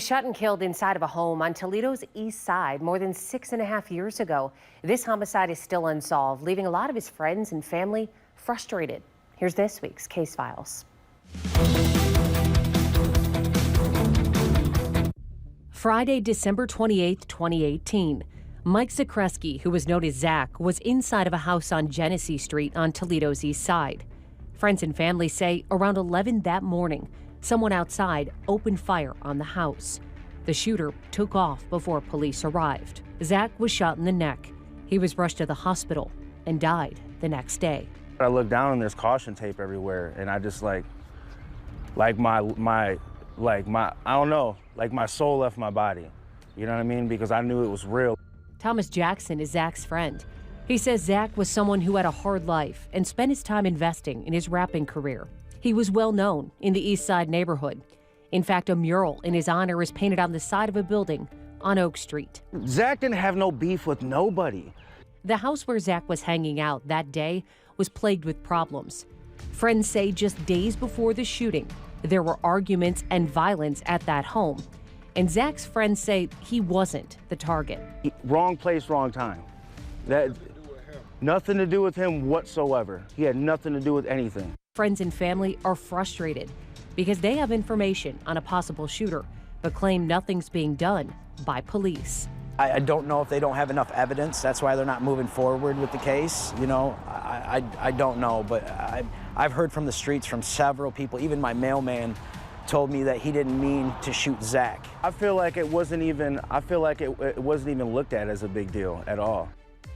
Shot and killed inside of a home on Toledo's east side more than 6.5 years ago. This homicide is still unsolved, leaving a lot of his friends and family frustrated. Here's this week's Case Files. Friday, December 28, 2018. Mike Zakrzewski, who was known as Zach, was inside of a house on Genesee Street on Toledo's east side. Friends and family say around 11 that morning, someone outside opened fire on the house. The shooter took off before police arrived. Zach was shot in the neck. He was rushed to the hospital and died the next day. I look down and there's caution tape everywhere, and I just like my I don't know, like my soul left my body. You know what I mean? Because I knew it was real. Thomas Jackson is Zach's friend. He says Zach was someone who had a hard life and spent his time investing in his rapping career. He was well known in the East Side neighborhood. In fact, a mural in his honor is painted on the side of a building on Oak Street. Zach didn't have no beef with nobody. The house where Zach was hanging out that day was plagued with problems. Friends say just days before the shooting, there were arguments and violence at that home. And Zach's friends say he wasn't the target. Wrong place, wrong time. That nothing to do with him whatsoever. He had nothing to do with anything. Friends and family are frustrated because they have information on a possible shooter, but claim nothing's being done by police. I don't know if they don't have enough evidence. That's why they're not moving forward with the case. You know, I don't know, but I've heard from the streets from several people. Even my mailman told me that he didn't mean to shoot Zach. I feel like it wasn't even looked at as a big deal at all.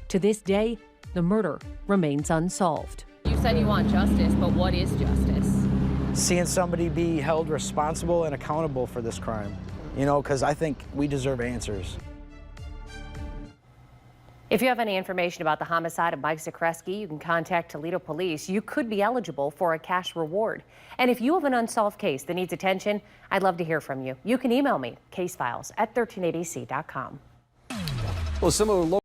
To this day, the murder remains unsolved. You said you want justice, but what is justice? Seeing somebody be held responsible and accountable for this crime, you know, because I think we deserve answers. If you have any information about the homicide of Mike Zakrzewski, you can contact Toledo Police. You could be eligible for a cash reward. And if you have an unsolved case that needs attention, I'd love to hear from you. You can email me, casefiles@1380c.com. Well, similar